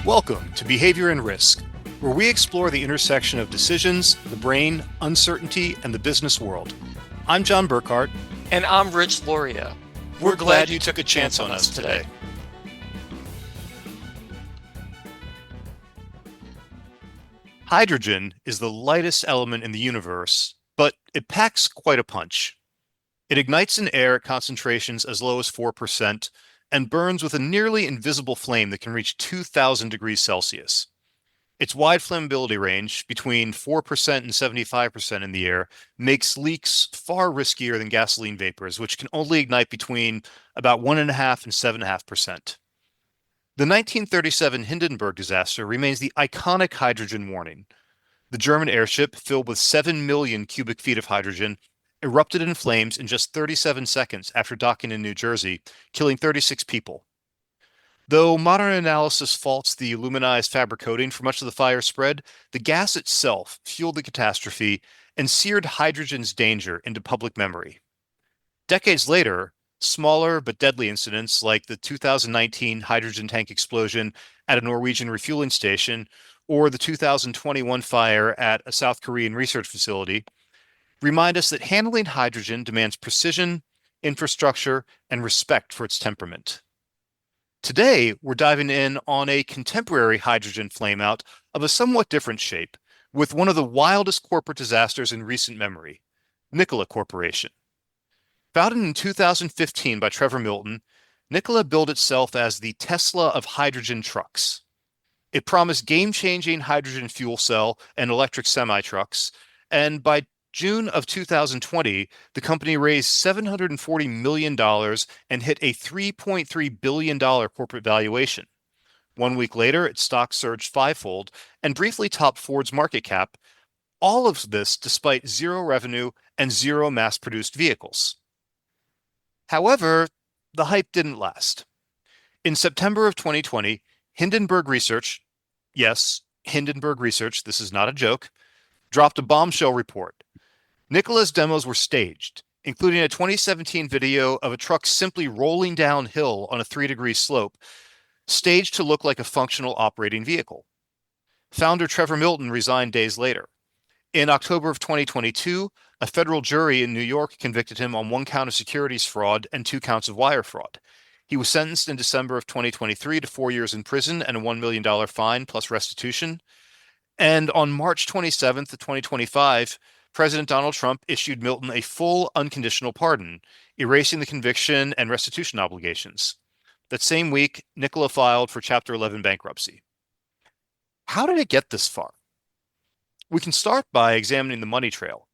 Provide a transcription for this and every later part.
Welcome to Behavior and Risk, where we explore the intersection of decisions, the brain, uncertainty, and the business world. I'm John Burkhart. And I'm Rich Loria. We're glad you took a chance on us today. Hydrogen is the lightest element in the universe, but it packs quite a punch. It ignites in air at concentrations as low as 4% and burns with a nearly invisible flame that can reach 2,000 degrees Celsius. Its wide flammability range, between 4% and 75% in the air, makes leaks far riskier than gasoline vapors, which can only ignite between about 1.5% and 7.5%. The 1937 Hindenburg disaster remains the iconic hydrogen warning. The German airship, filled with 7 million cubic feet of hydrogen, erupted in flames in just 37 seconds after docking in New Jersey, killing 36 people. Though modern analysis faults the aluminized fabric coating for much of the fire spread, the gas itself fueled the catastrophe and seared hydrogen's danger into public memory. Decades later, smaller but deadly incidents like the 2019 hydrogen tank explosion at a Norwegian refueling station or the 2021 fire at a South Korean research facility remind us that handling hydrogen demands precision, infrastructure, and respect for its temperament. Today, we're diving in on a contemporary hydrogen flameout of a somewhat different shape, with one of the wildest corporate disasters in recent memory, Nikola Corporation. Founded in 2015 by Trevor Milton, Nikola billed itself as the Tesla of hydrogen trucks. It promised game-changing hydrogen fuel cell and electric semi-trucks, and by June of 2020, the company raised $740 million and hit a $3.3 billion corporate valuation. 1 week later, its stock surged fivefold and briefly topped Ford's market cap, all of this despite zero revenue and zero mass-produced vehicles. However, the hype didn't last. In September of 2020, Hindenburg Research, yes, Hindenburg Research, this is not a joke, dropped a bombshell report. Nikola's demos were staged, including a 2017 video of a truck simply rolling downhill on a 3-degree slope, staged to look like a functional operating vehicle. Founder Trevor Milton resigned days later. In October of 2022, a federal jury in New York convicted him on 1 count of securities fraud and 2 counts of wire fraud. He was sentenced in December of 2023 to 4 years in prison and a $1 million fine plus restitution. And on March 27th of 2025, President Donald Trump issued Milton a full unconditional pardon, erasing the conviction and restitution obligations. That same week, Nikola filed for Chapter 11 bankruptcy. How did it get this far? We can start by examining the money trail.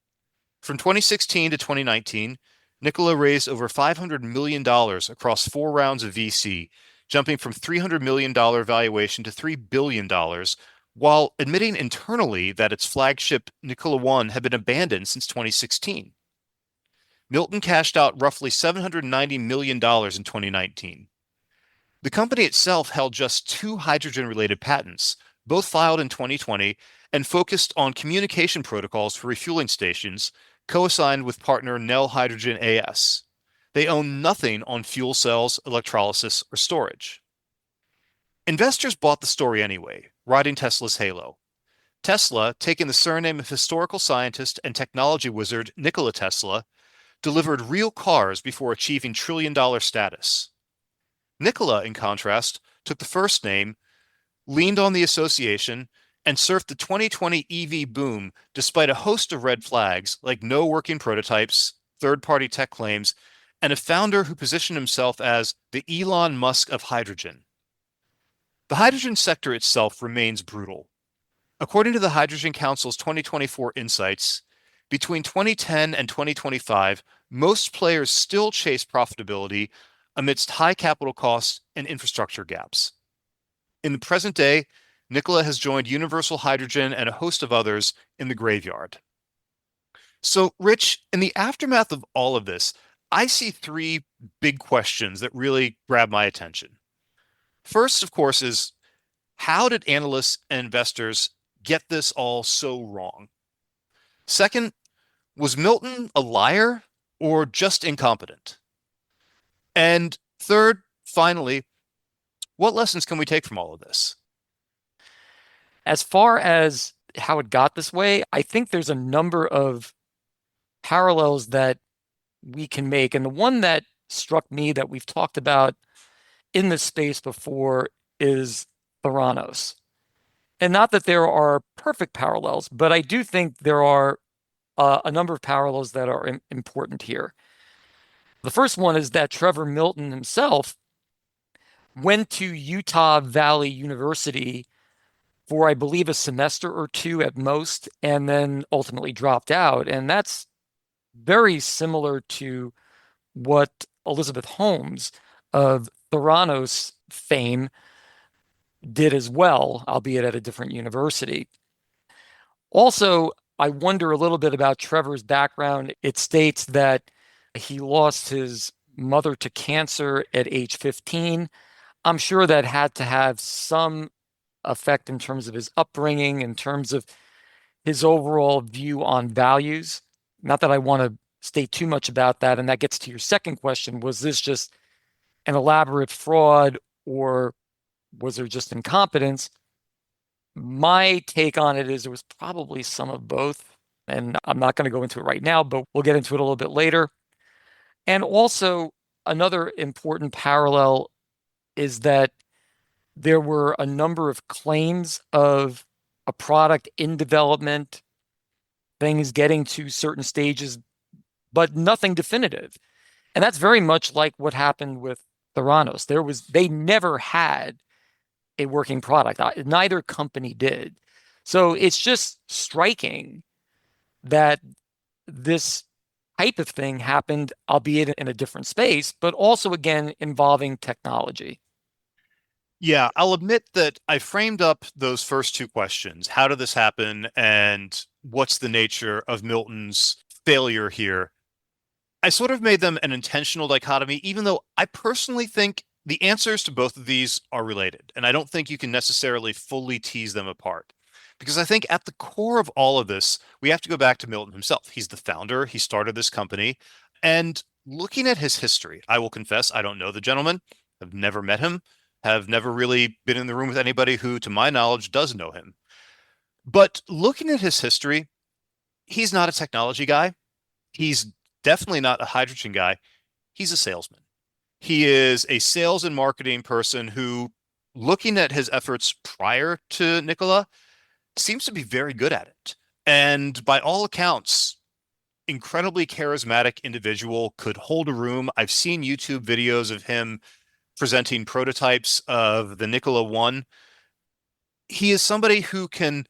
From 2016 to 2019, Nikola raised over $500 million across 4 rounds of VC, jumping from $300 million valuation to $3 billion, while admitting internally that its flagship Nikola One had been abandoned since 2016. Milton cashed out roughly $790 million in 2019. The company itself held just 2 hydrogen-related patents, both filed in 2020, and focused on communication protocols for refueling stations, co-assigned with partner Nel Hydrogen AS. They own nothing on fuel cells, electrolysis, or storage. Investors bought the story anyway, riding Tesla's halo. Tesla, taking the surname of historical scientist and technology wizard Nikola Tesla, delivered real cars before achieving trillion-dollar status. Nikola, in contrast, took the first name, leaned on the association, and surfed the 2020 EV boom despite a host of red flags like no working prototypes, third-party tech claims, and a founder who positioned himself as the Elon Musk of hydrogen. The hydrogen sector itself remains brutal. According to the Hydrogen Council's 2024 insights, between 2010 and 2025, most players still chase profitability amidst high capital costs and infrastructure gaps. In the present day, Nikola has joined Universal Hydrogen and a host of others in the graveyard. So, Rich, in the aftermath of all of this, I see 3 big questions that really grab my attention. First, of course, is how did analysts and investors get this all so wrong? Second, was Milton a liar or just incompetent? And third, finally, what lessons can we take from all of this? As far as how it got this way, I think there's a number of parallels that we can make. And the one that struck me that we've talked about in this space before is Theranos. And not that there are perfect parallels, but I do think there are a number of parallels that are important here. The first one is that Trevor Milton himself went to Utah Valley University for, I believe, a semester or two at most, and then ultimately dropped out. And that's very similar to what Elizabeth Holmes of Theranos fame did as well, albeit at a different university. Also, I wonder a little bit about Trevor's background. It states that he lost his mother to cancer at age 15. I'm sure that had to have some effect in terms of his upbringing, in terms of his overall view on values. Not that I want to state too much about that. And that gets to your second question. Was this just an elaborate fraud or was there just incompetence? My take on it is there was probably some of both. And I'm not going to go into it right now, but we'll get into it a little bit later. And also, another important parallel is that there were a number of claims of a product in development, things getting to certain stages, but nothing definitive. And that's very much like what happened with Theranos. They never had a working product. Neither company did. So it's just striking that this type of thing happened, albeit in a different space, but also again involving technology. Yeah, I'll admit that I framed up those first two questions. How did this happen? And what's the nature of Milton's failure here? I sort of made them an intentional dichotomy, even though I personally think the answers to both of these are related. And I don't think you can necessarily fully tease them apart. Because I think at the core of all of this, we have to go back to Milton himself. He's the founder, he started this company. And looking at his history, I will confess, I don't know the gentleman. I've never met him, have never really been in the room with anybody who, to my knowledge, does know him. But looking at his history, he's not a technology guy. He's definitely not a hydrogen guy. He's a salesman. He is a sales and marketing person who, looking at his efforts prior to Nikola, seems to be very good at it. And by all accounts, incredibly charismatic individual, could hold a room. I've seen YouTube videos of him presenting prototypes of the Nikola 1. He is somebody who can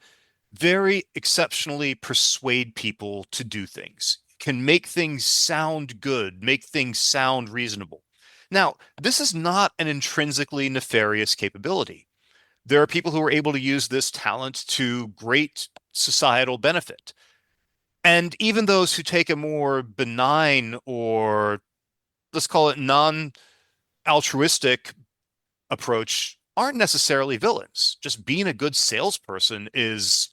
very exceptionally persuade people to do things, can make things sound good, make things sound reasonable. Now, this is not an intrinsically nefarious capability. There are people who are able to use this talent to great societal benefit. And even those who take a more benign or let's call it non-altruistic approach aren't necessarily villains. Just being a good salesperson is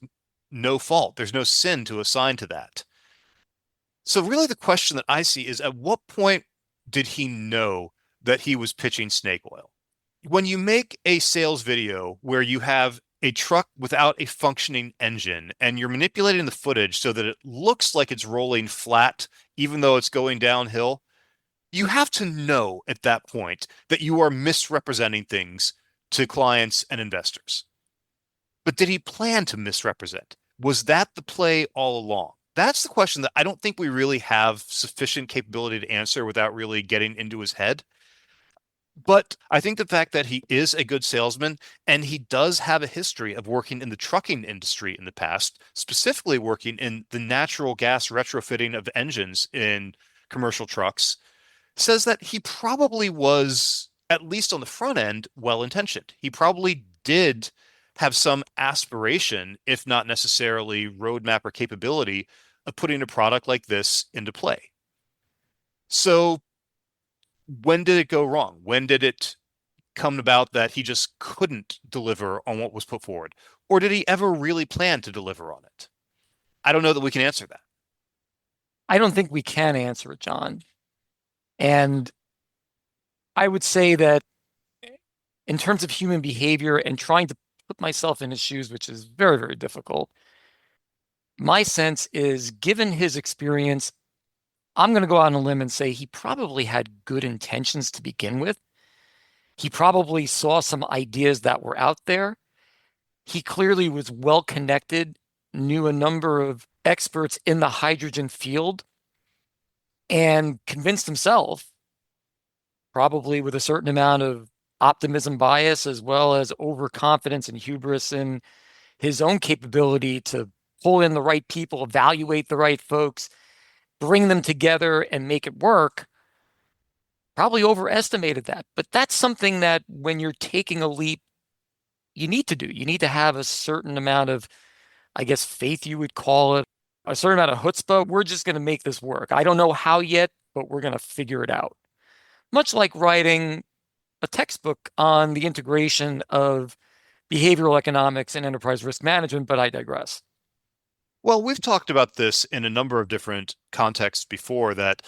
no fault. There's no sin to assign to that. So really the question that I see is at what point did he know that he was pitching snake oil? When you make a sales video where you have a truck without a functioning engine and you're manipulating the footage so that it looks like it's rolling flat, even though it's going downhill, you have to know at that point that you are misrepresenting things to clients and investors. But did he plan to misrepresent? Was that the play all along? That's the question that I don't think we really have sufficient capability to answer without really getting into his head. But I think the fact that he is a good salesman and he does have a history of working in the trucking industry in the past, specifically working in the natural gas retrofitting of engines in commercial trucks, says that he probably was, at least on the front end, well-intentioned. He probably did have some aspiration, if not necessarily roadmap or capability, of putting a product like this into play. So when did it go wrong? When did it come about that he just couldn't deliver on what was put forward? Or did he ever really plan to deliver on it? I don't know that we can answer that. I don't think we can answer it, John. And I would say that in terms of human behavior and trying to put myself in his shoes, which is very, very difficult. My sense is, given his experience, I'm going to go out on a limb and say he probably had good intentions to begin with. He probably saw some ideas that were out there. He clearly was well connected, knew a number of experts in the hydrogen field, and convinced himself, probably with a certain amount of optimism bias as well as overconfidence and hubris in his own capability to pull in the right people, evaluate the right folks, bring them together and make it work, probably overestimated that. But that's something that when you're taking a leap, you need to do. You need to have a certain amount of, I guess, faith, you would call it, a certain amount of chutzpah. We're just going to make this work. I don't know how yet, but we're going to figure it out. Much like writing a textbook on the integration of behavioral economics and enterprise risk management, but I digress. Well, we've talked about this in a number of different contexts before, that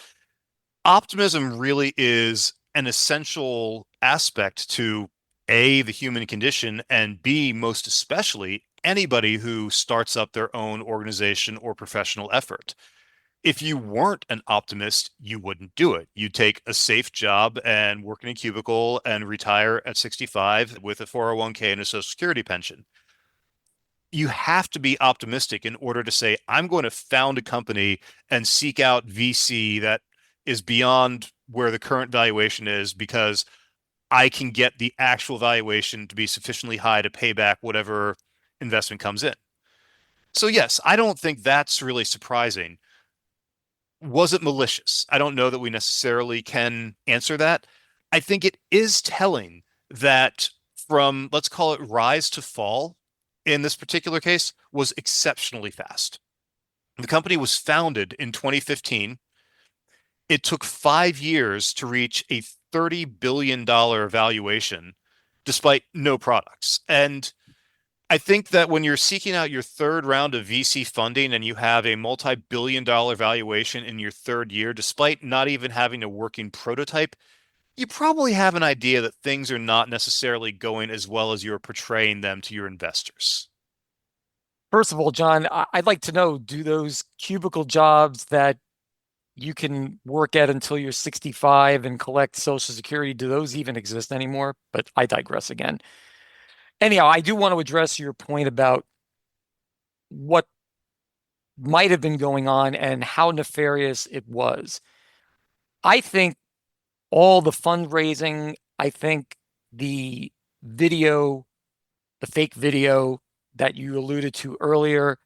optimism really is an essential aspect to A, the human condition, and B, most especially, anybody who starts up their own organization or professional effort. If you weren't an optimist, you wouldn't do it. You'd take a safe job and work in a cubicle and retire at 65 with a 401k and a Social Security pension. You have to be optimistic in order to say, I'm going to found a company and seek out VC that is beyond where the current valuation is, because I can get the actual valuation to be sufficiently high to pay back whatever investment comes in. So, yes, I don't think that's really surprising. Was it malicious? I don't know that we necessarily can answer that. I think it is telling that from, let's call it rise to fall, in this particular case, was exceptionally fast. The company was founded in 2015. It took 5 years to reach a $30 billion valuation despite no products. And I think that when you're seeking out your third round of VC funding and you have a multi-billion-dollar valuation in your third year, despite not even having a working prototype, you probably have an idea that things are not necessarily going as well as you're portraying them to your investors. First of all, John, I'd like to know, do those cubicle jobs that you can work at until you're 65 and collect Social Security, do those even exist anymore? But I digress again. Anyhow, I do want to address your point about what might have been going on and how nefarious it was. I think all the fundraising, I think the video, the fake video that you alluded to earlier,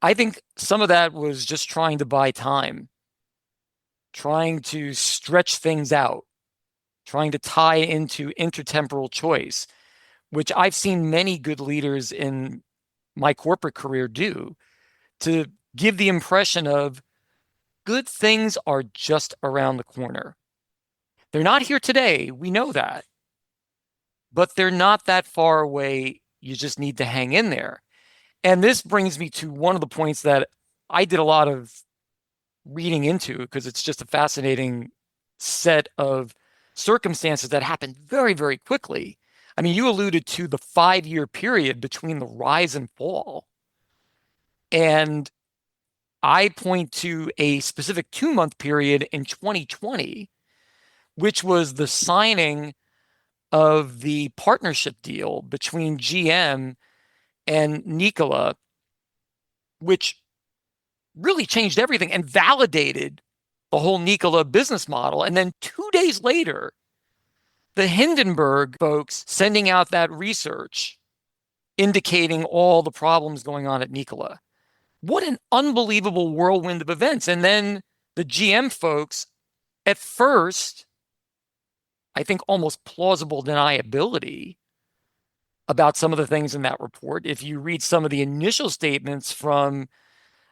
I think some of that was just trying to buy time, trying to stretch things out, trying to tie into intertemporal choice, which I've seen many good leaders in my corporate career do, to give the impression of good things are just around the corner. They're not here today. We know that, but they're not that far away. You just need to hang in there. And this brings me to one of the points that I did a lot of reading into, because it's just a fascinating set of circumstances that happened very, very quickly. I mean, you alluded to the 5-year period between the rise and fall. And I point to a specific 2-month period in 2020, which was the signing of the partnership deal between GM and Nikola, which really changed everything and validated the whole Nikola business model. And then 2 days later, the Hindenburg folks sending out that research indicating all the problems going on at Nikola. What an unbelievable whirlwind of events. And then the GM folks, at first, I think almost plausible deniability about some of the things in that report. If you read some of the initial statements from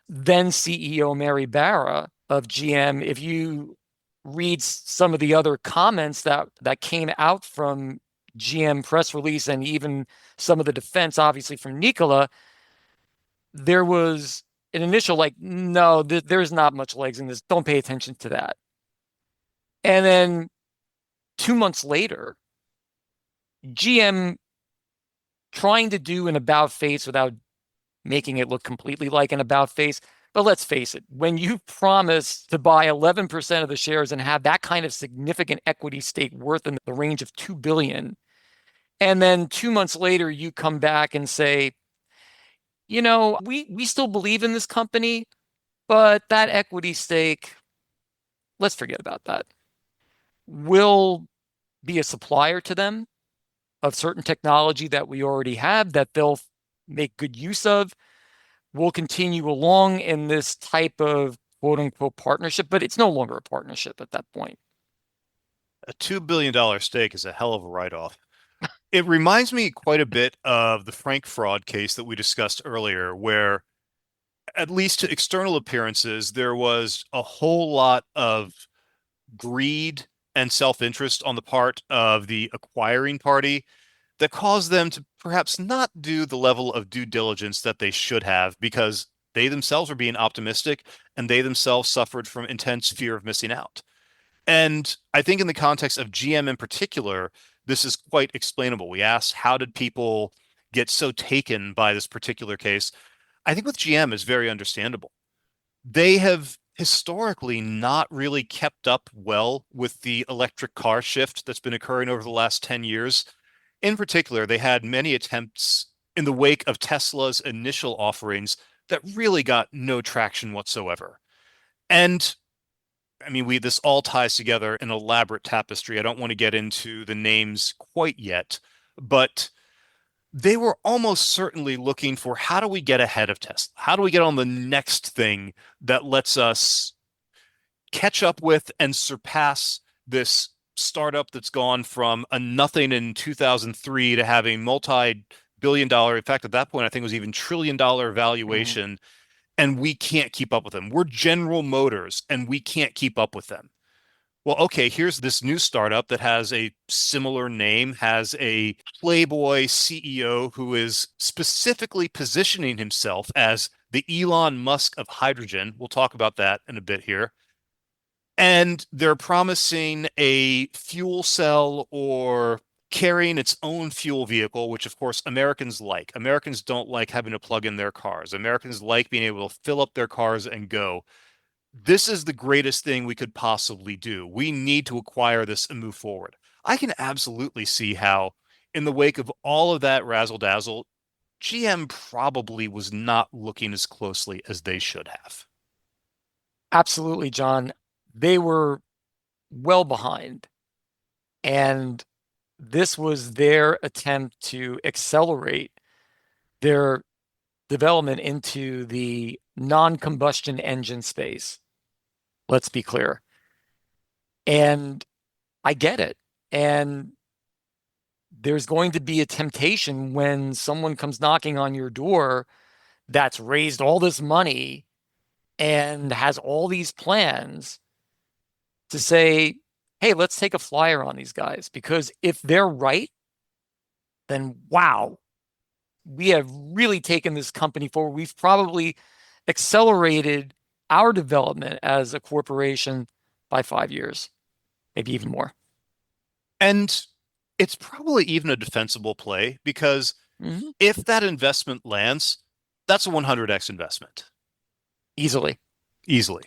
then CEO Mary Barra of GM, if you read some of the other comments that came out from GM press release and even some of the defense, obviously from Nikola, there was an initial like, no, there's not much legs in this. Don't pay attention to that. And then 2 months later, GM trying to do an about face without making it look completely like an about face. But let's face it, when you promise to buy 11% of the shares and have that kind of significant equity stake worth in the range of 2 billion, and then 2 months later you come back and say, we still believe in this company, but that equity stake, let's forget about that. We'll be a supplier to them of certain technology that we already have that they'll make good use of. We'll continue along in this type of quote unquote partnership, but it's no longer a partnership at that point. A $2 billion stake is a hell of a write-off. It reminds me quite a bit of the Frank fraud case that we discussed earlier, where, at least to external appearances, there was a whole lot of greed and self-interest on the part of the acquiring party that caused them to perhaps not do the level of due diligence that they should have, because they themselves were being optimistic and they themselves suffered from intense fear of missing out. And I think in the context of GM in particular, this is quite explainable. We asked, how did people get so taken by this particular case? I think with GM is very understandable. They have historically not really kept up well with the electric car shift that's been occurring over the last 10 years. In particular, they had many attempts in the wake of Tesla's initial offerings that really got no traction whatsoever. And I mean, this all ties together in an elaborate tapestry. I don't want to get into the names quite yet, but they were almost certainly looking for, how do we get ahead of Tesla? How do we get on the next thing that lets us catch up with and surpass this startup that's gone from a nothing in 2003 to having multi-billion dollar, in fact, at that point, I think it was even trillion-dollar valuation, and we can't keep up with them. We're General Motors, and we can't keep up with them. Well, okay, here's this new startup that has a similar name, has a playboy CEO who is specifically positioning himself as the Elon Musk of hydrogen. We'll talk about that in a bit here. And they're promising a fuel cell or carrying its own fuel vehicle, which of course Americans like. Americans don't like having to plug in their cars. Americans like being able to fill up their cars and go. This is the greatest thing we could possibly do. We need to acquire this and move forward. I can absolutely see how, in the wake of all of that razzle dazzle, GM probably was not looking as closely as they should have. Absolutely, John. They were well behind. And this was their attempt to accelerate their development into the non-combustion engine space. Let's be clear. And I get it. And there's going to be a temptation when someone comes knocking on your door that's raised all this money and has all these plans to say, hey, let's take a flyer on these guys. Because if they're right, then wow, we have really taken this company forward. We've probably accelerated our development as a corporation by 5 years, maybe even more. And it's probably even a defensible play, because if that investment lands, that's a 100x investment. Easily. Easily.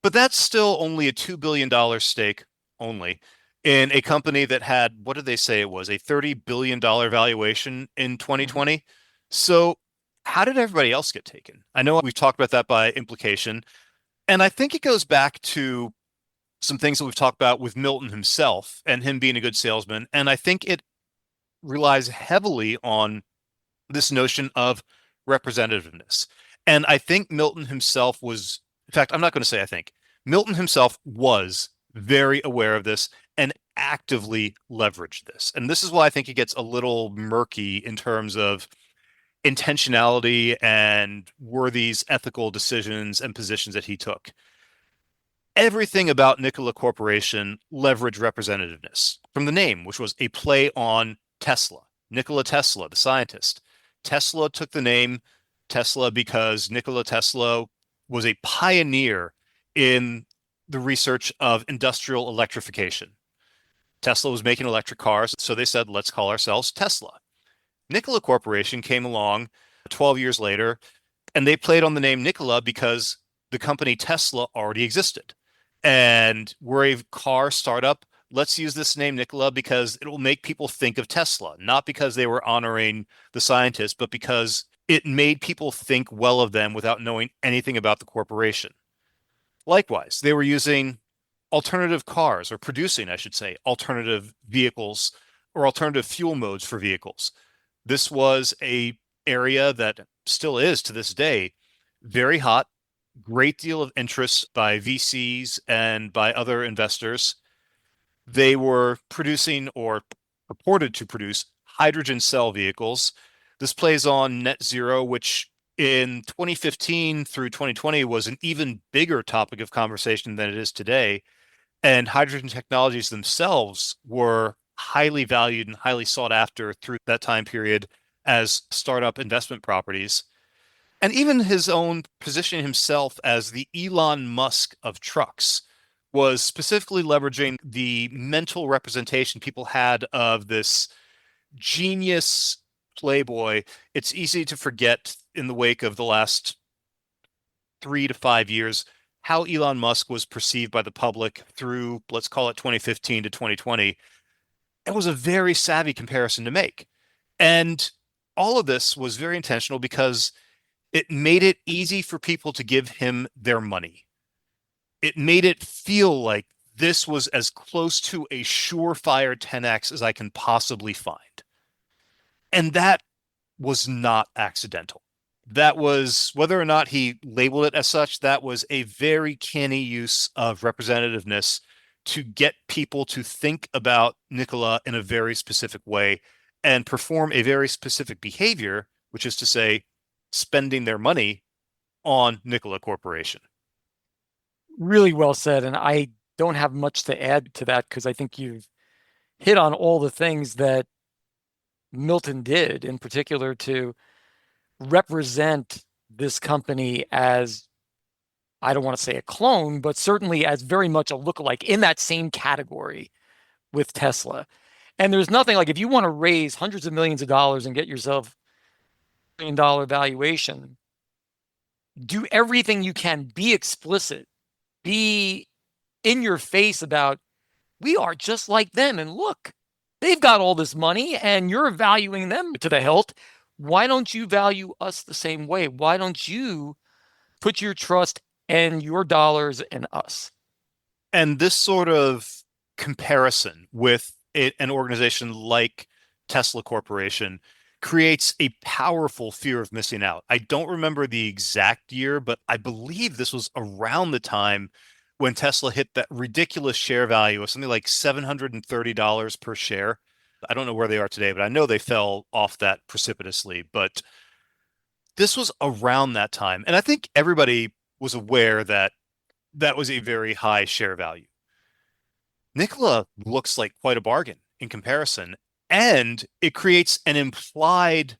But that's still only a $2 billion stake only in a company that had, what did they say it was, a $30 billion valuation in 2020. So how did everybody else get taken? I know we've talked about that by implication, and I think it goes back to some things that we've talked about with Milton himself and him being a good salesman. And I think it relies heavily on this notion of representativeness. And I think Milton himself was, in fact, I'm not going to say I think, Milton himself was very aware of this and actively leveraged this. And this is why I think it gets a little murky in terms of intentionality and were these ethical decisions and positions that he took. Everything about Nikola Corporation leveraged representativeness from the name, which was a play on Tesla. Nikola Tesla, the scientist. Tesla took the name Tesla because Nikola Tesla was a pioneer in the research of industrial electrification. Tesla was making electric cars, so they said, let's call ourselves Tesla. Nikola Corporation came along 12 years later, and they played on the name Nikola because the company Tesla already existed. And we're a car startup. Let's use this name Nikola because it will make people think of Tesla, not because they were honoring the scientists, but because it made people think well of them without knowing anything about the corporation. Likewise, they were using alternative cars, or producing, I should say, alternative vehicles or alternative fuel modes for vehicles. This was a area that still is to this day very hot, great deal of interest by VCs and by other investors. They were producing or purported to produce hydrogen cell vehicles. This plays on net zero, which in 2015 through 2020 was an even bigger topic of conversation than it is today. And hydrogen technologies themselves were highly valued and highly sought after through that time period as startup investment properties. And even his own positioning himself as the Elon Musk of trucks was specifically leveraging the mental representation people had of this genius playboy. It's easy to forget in the wake of the last 3 to 5 years how Elon Musk was perceived by the public through, let's call it 2015 to 2020. It was a very savvy comparison to make. And all of this was very intentional because it made it easy for people to give him their money. It made it feel like this was as close to a surefire 10x as I can possibly find. And that was not accidental. That was, whether or not he labeled it as such, that was a very canny use of representativeness to get people to think about Nikola in a very specific way and perform a very specific behavior, which is to say, spending their money on Nikola Corporation. Really well said. And I don't have much to add to that because I think you've hit on all the things that Milton did, in particular to represent this company as, I don't want to say a clone, but certainly as very much a lookalike in that same category with Tesla. And there's nothing like, if you want to raise hundreds of millions of dollars and get yourself $1 billion valuation, do everything you can, be explicit, be in your face about, we are just like them. And look, they've got all this money and you're valuing them to the hilt. Why don't you value us the same way? Why don't you put your trust and your dollars in us? And this sort of comparison with an organization like Tesla Corporation creates a powerful fear of missing out. I don't remember the exact year, but I believe this was around the time when Tesla hit that ridiculous share value of something like $730 per share. I don't know where they are today, but I know they fell off that precipitously. But this was around that time. And I think everybody was aware that that was a very high share value. Nikola looks like quite a bargain in comparison, and it creates an implied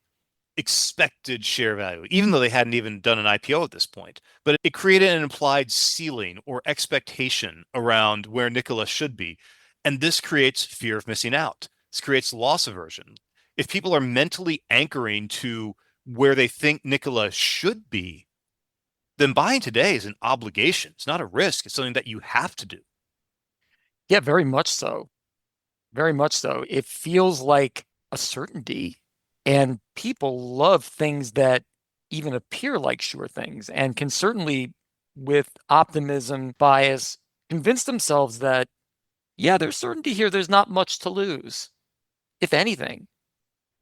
expected share value, even though they hadn't even done an IPO at this point. But it created an implied ceiling or expectation around where Nikola should be. And this creates fear of missing out. This creates loss aversion. If people are mentally anchoring to where they think Nikola should be, then buying today is an obligation. It's not a risk. It's something that you have to do. Yeah, very much so. Very much so. It feels like a certainty, and people love things that even appear like sure things and can certainly, with optimism bias, convince themselves that, yeah, there's certainty here. There's not much to lose, if anything.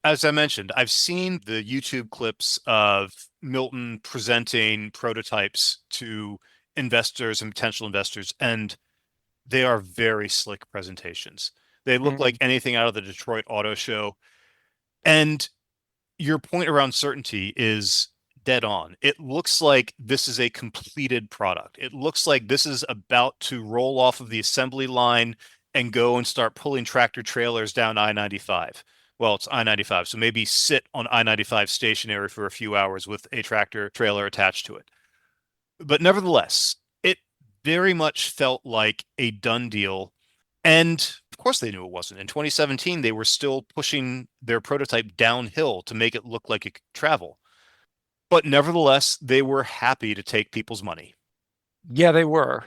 As I mentioned, I've seen the YouTube clips of Milton presenting prototypes to investors and potential investors, and they are very slick presentations. They look like Mhm. anything out of the Detroit Auto Show. And your point around certainty is dead on. It looks like this is a completed product. It looks like this is about to roll off of the assembly line and go and start pulling tractor trailers down I-95. Well, it's I-95, so maybe sit on I-95 stationary for a few hours with a tractor trailer attached to it. But nevertheless, it very much felt like a done deal. And Of course they knew it wasn't. In 2017, they were still pushing their prototype downhill to make it look like it could travel. But nevertheless, they were happy to take people's money. Yeah, they were.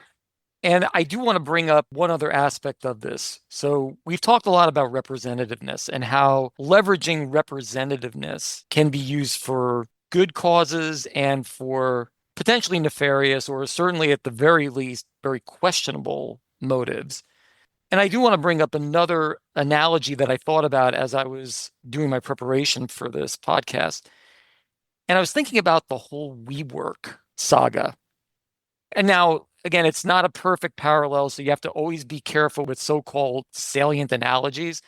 And I do want to bring up one other aspect of this. So we've talked a lot about representativeness and how leveraging representativeness can be used for good causes and for potentially nefarious, or certainly at the very least, very questionable motives. And I do want to bring up another analogy that I thought about as I was doing my preparation for this podcast. And I was thinking about the whole WeWork saga. And now, again, it's not a perfect parallel, so you have to always be careful with so-called salient analogies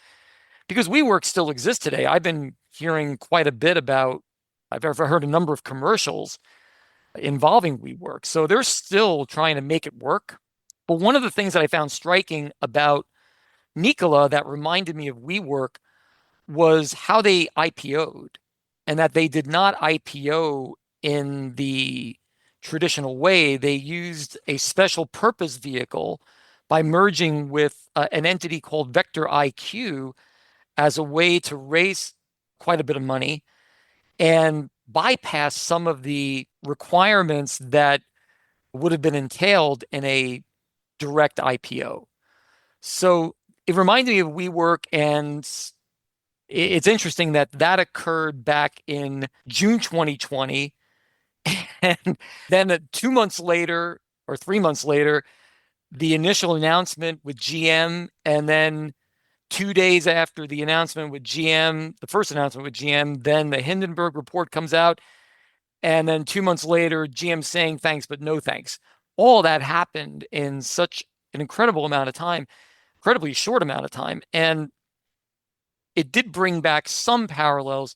because WeWork still exists today. I've been hearing quite a bit about, I've ever heard a number of commercials involving WeWork. So they're still trying to make it work. But one of the things that I found striking about Nikola that reminded me of WeWork was how they IPO'd, and that they did not IPO in the traditional way. They used a special purpose vehicle by merging with an entity called Vector IQ as a way to raise quite a bit of money and bypass some of the requirements that would have been entailed in a direct IPO. So it reminded me of WeWork, and it's interesting that that occurred back in June 2020. And then 2 months later, or 3 months later, the initial announcement with GM, and then 2 days after the announcement with GM, the first announcement with GM, then the Hindenburg report comes out. And then 2 months later, GM saying thanks, but no thanks. All that happened in such an incredible amount of time, incredibly short amount of time. And it did bring back some parallels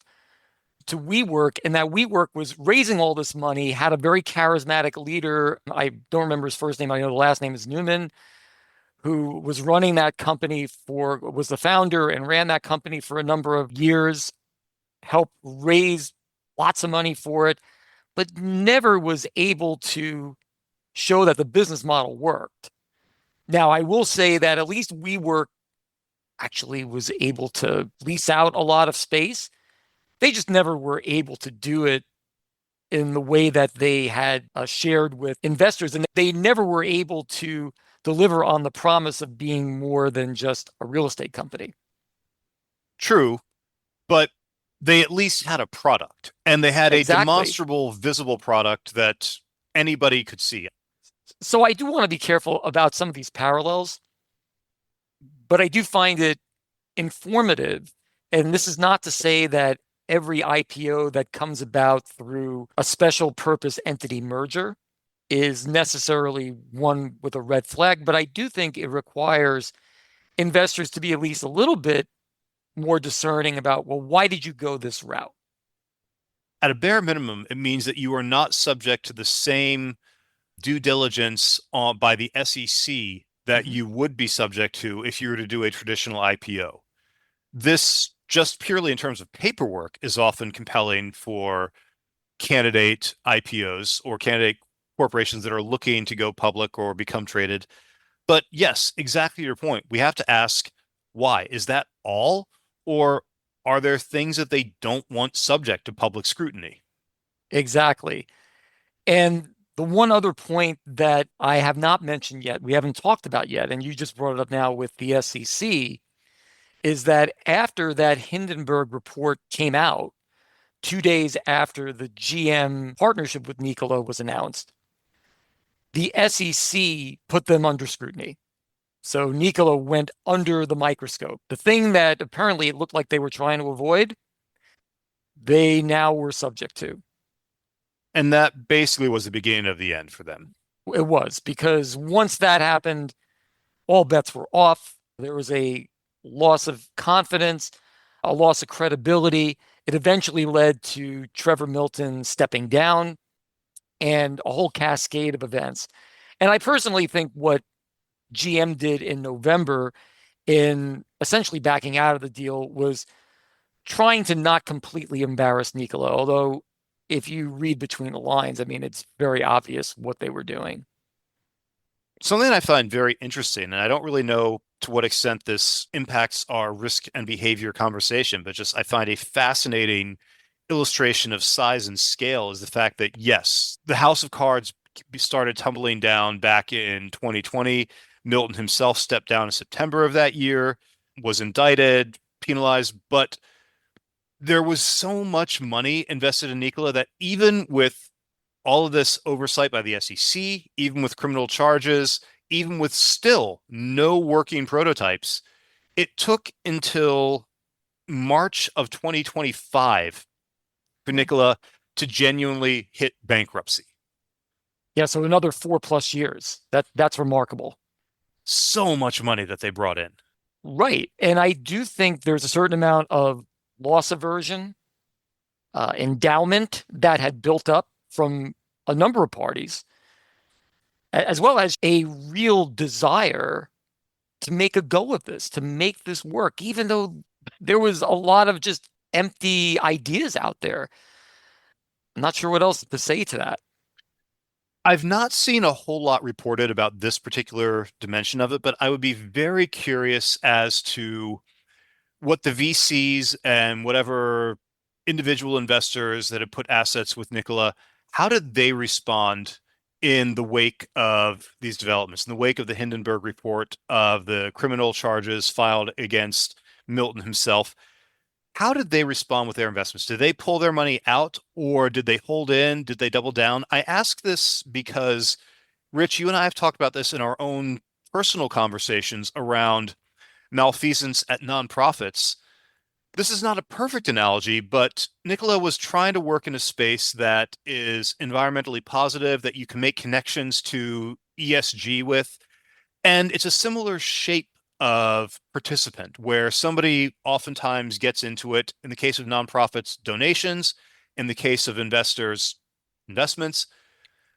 to WeWork, and that WeWork was raising all this money, had a very charismatic leader. I don't remember his first name. I know the last name is Newman, who was running that company was the founder and ran that company for a number of years, helped raise lots of money for it, but never was able to show that the business model worked. Now, I will say that at least WeWork actually was able to lease out a lot of space. They just never were able to do it in the way that they had shared with investors. And they never were able to deliver on the promise of being more than just a real estate company. True, but they at least had a product and they had a Exactly. demonstrable, visible product that anybody could see. So I do want to be careful about some of these parallels, but I do find it informative. And this is not to say that every IPO that comes about through a special purpose entity merger is necessarily one with a red flag, but I do think it requires investors to be at least a little bit more discerning about, well, why did you go this route? At a bare minimum, it means that you are not subject to the same due diligence by the SEC that Mhm. you would be subject to if you were to do a traditional IPO. This, just purely in terms of paperwork, is often compelling for candidate IPOs or candidate corporations that are looking to go public or become traded. But yes, exactly your point. We have to ask why. Is that all? Or are there things that they don't want subject to public scrutiny? Exactly. And the one other point that I have not mentioned yet, we haven't talked about yet, and you just brought it up now with the SEC, is that after that Hindenburg report came out, 2 days after the GM partnership with Nikola was announced, the SEC put them under scrutiny. So Nikola went under the microscope. The thing that apparently it looked like they were trying to avoid, they now were subject to. And that basically was the beginning of the end for them. It was because once that happened, all bets were off. There was a loss of confidence, a loss of credibility. It eventually led to Trevor Milton stepping down and a whole cascade of events. And I personally think what GM did in November in essentially backing out of the deal was trying to not completely embarrass Nikola. Although, if you read between the lines, I mean, it's very obvious what they were doing. Something I find very interesting, and I don't really know to what extent this impacts our risk and behavior conversation, but just I find a fascinating illustration of size and scale is the fact that, yes, the house of cards started tumbling down back in 2020. Milton himself stepped down in September of that year, was indicted, penalized, but there was so much money invested in Nikola that even with all of this oversight by the SEC, even with criminal charges, even with still no working prototypes, it took until March of 2025 for Nikola to genuinely hit bankruptcy. Yeah, so another 4+ years. That's remarkable. So much money that they brought in. Right. And I do think there's a certain amount of loss aversion, endowment that had built up from a number of parties, as well as a real desire to make a go of this, to make this work, even though there was a lot of just empty ideas out there. I'm not sure what else to say to that. I've not seen a whole lot reported about this particular dimension of it, but I would be very curious as to what the VCs and whatever individual investors that have put assets with Nikola, how did they respond in the wake of these developments, in the wake of the Hindenburg report, of the criminal charges filed against Milton himself? How did they respond with their investments? Did they pull their money out or did they hold in? Did they double down? I ask this because, Rich, you and I have talked about this in our own personal conversations around malfeasance at nonprofits. This is not a perfect analogy, but Nikola was trying to work in a space that is environmentally positive, that you can make connections to ESG with. And it's a similar shape of participant where somebody oftentimes gets into it. In the case of nonprofits, donations. In the case of investors, investments,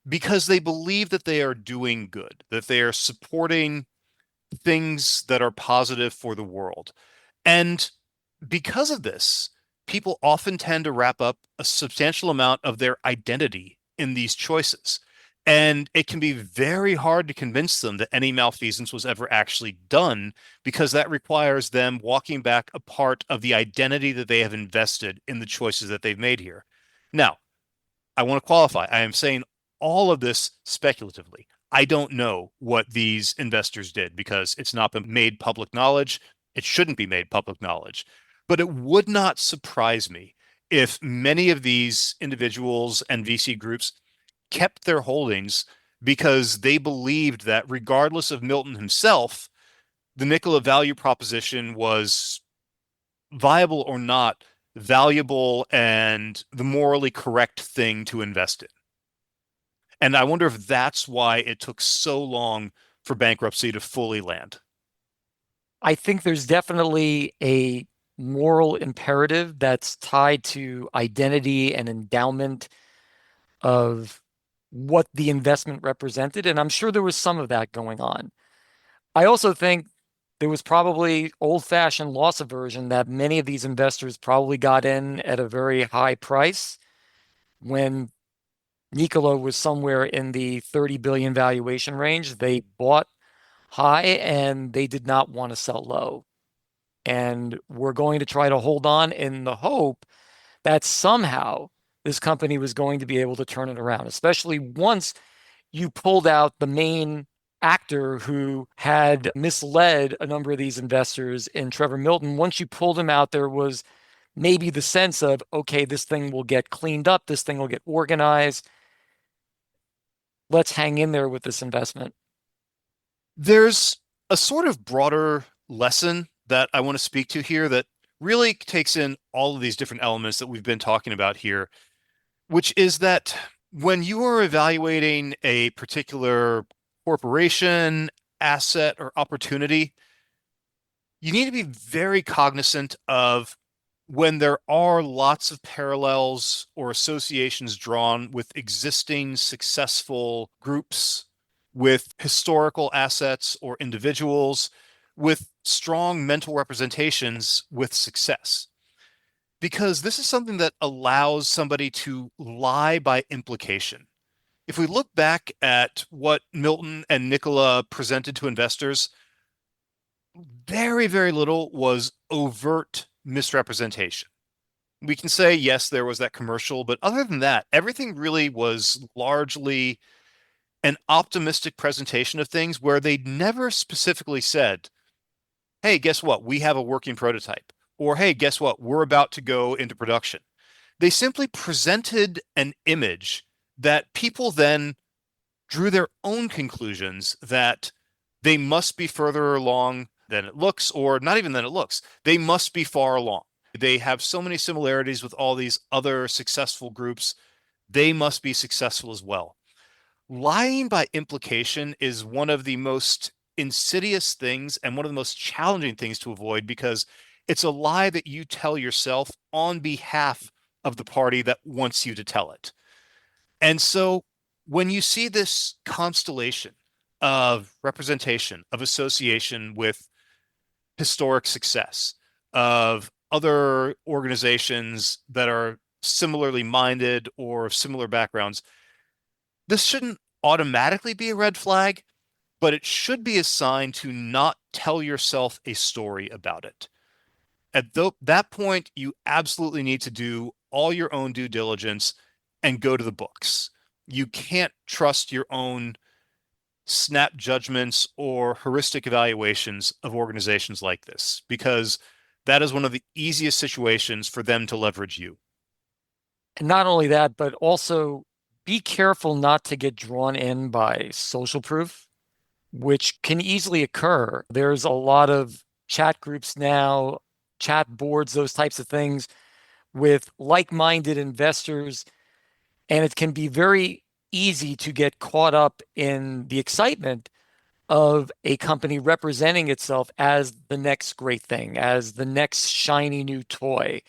because they believe that they are doing good, that they are supporting things that are positive for the world. And because of this, people often tend to wrap up a substantial amount of their identity in these choices. And it can be very hard to convince them that any malfeasance was ever actually done because that requires them walking back a part of the identity that they have invested in the choices that they've made here. Now, I want to qualify. I am saying all of this speculatively. I don't know what these investors did because it's not been made public knowledge. It shouldn't be made public knowledge. But it would not surprise me if many of these individuals and VC groups kept their holdings because they believed that regardless of Milton himself, the Nikola value proposition was viable or not, valuable and the morally correct thing to invest in. And I wonder if that's why it took so long for bankruptcy to fully land. I think there's definitely a moral imperative that's tied to identity and endowment of what the investment represented. And I'm sure there was some of that going on. I also think there was probably old-fashioned loss aversion that many of these investors probably got in at a very high price when Nikola was somewhere in the 30 billion valuation range. They bought high and they did not want to sell low. And we're going to try to hold on in the hope that somehow this company was going to be able to turn it around, especially once you pulled out the main actor who had misled a number of these investors in Trevor Milton. Once you pulled him out, there was maybe the sense of, okay, this thing will get cleaned up, this thing will get organized. Let's hang in there with this investment. There's a sort of broader lesson that I want to speak to here that really takes in all of these different elements that we've been talking about here, which is that when you are evaluating a particular corporation, asset, or opportunity, you need to be very cognizant of when there are lots of parallels or associations drawn with existing successful groups, with historical assets or individuals, with strong mental representations with success. Because this is something that allows somebody to lie by implication. If we look back at what Milton and Nikola presented to investors, Very, very little was overt misrepresentation. We can say, yes, there was that commercial, but other than that, everything really was largely an optimistic presentation of things where they never specifically said, hey, guess what? We have a working prototype. Or, hey, guess what? We're about to go into production. They simply presented an image that people then drew their own conclusions that they must be further along than it looks, or not even than it looks. They must be far along. They have so many similarities with all these other successful groups. They must be successful as well. Lying by implication is one of the most insidious things and one of the most challenging things to avoid because it's a lie that you tell yourself on behalf of the party that wants you to tell it. And so when you see this constellation of representation, of association with historic success, of other organizations that are similarly minded or of similar backgrounds, this shouldn't automatically be a red flag, but it should be a sign to not tell yourself a story about it. At that point, you absolutely need to do all your own due diligence and go to the books. You can't trust your own snap judgments or heuristic evaluations of organizations like this, because that is one of the easiest situations for them to leverage you. And not only that, but also be careful not to get drawn in by social proof, which can easily occur. There's a lot of chat groups now, chat boards, those types of things with like-minded investors, and it can be very easy to get caught up in the excitement of a company representing itself as the next great thing, as the next shiny new toy.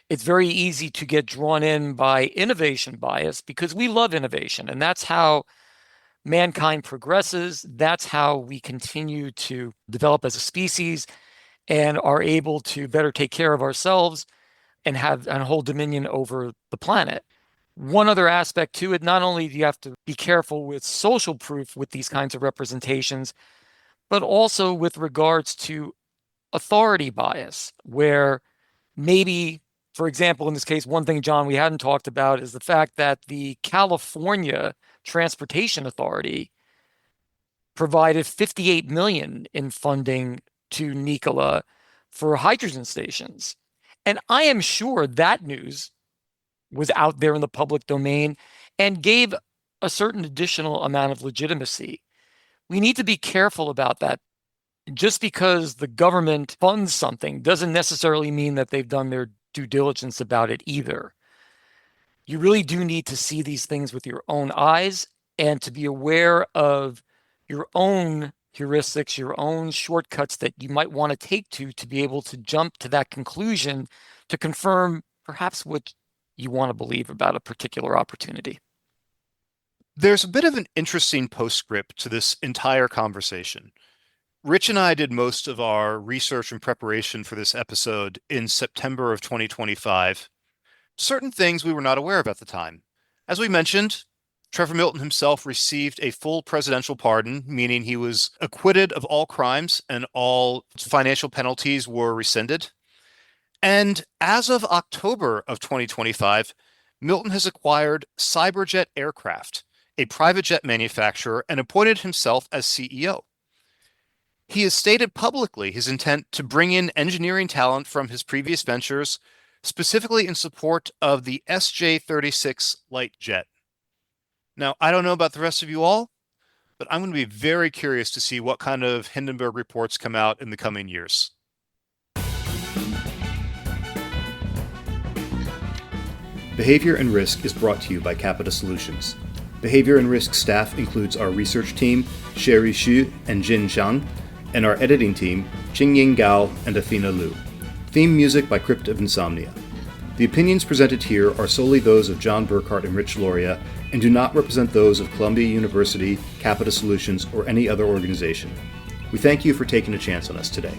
It's very easy to get drawn in by innovation bias because we love innovation, and that's how mankind progresses. That's how we continue to develop as a species and are able to better take care of ourselves and have and hold dominion over the planet. One other aspect to it, not only do you have to be careful with social proof with these kinds of representations, but also with regards to authority bias, where maybe, for example, in this case, one thing, John, we hadn't talked about is the fact that the California Transportation Authority provided 58 million in funding to Nikola for hydrogen stations. And I am sure that news was out there in the public domain and gave a certain additional amount of legitimacy. We need to be careful about that. Just because the government funds something doesn't necessarily mean that they've done their due diligence about it either. You really do need to see these things with your own eyes and to be aware of your own heuristics, your own shortcuts that you might want to take to be able to jump to that conclusion to confirm perhaps what you want to believe about a particular opportunity. There's a bit of an interesting postscript to this entire conversation. Rich and I did most of our research and preparation for this episode in September of 2025. Certain things we were not aware of at the time. As we mentioned, Trevor Milton himself received a full presidential pardon, meaning he was acquitted of all crimes and all financial penalties were rescinded. And as of October of 2025, Milton has acquired Cyberjet Aircraft, a private jet manufacturer, and appointed himself as CEO. He has stated publicly his intent to bring in engineering talent from his previous ventures, specifically in support of the SJ-36 light jet. Now, I don't know about the rest of you all, but I'm going to be very curious to see what kind of Hindenburg reports come out in the coming years. Behavior and Risk is brought to you by Capita Solutions. Behavior and Risk staff includes our research team, Sherry Xu and Jin Zhang, and our editing team, Qingying Gao and Athena Liu. Theme music by Crypt of Insomnia. The opinions presented here are solely those of John Burkhart and Rich Loria and do not represent those of Columbia University, Capita Solutions, or any other organization. We thank you for taking a chance on us today.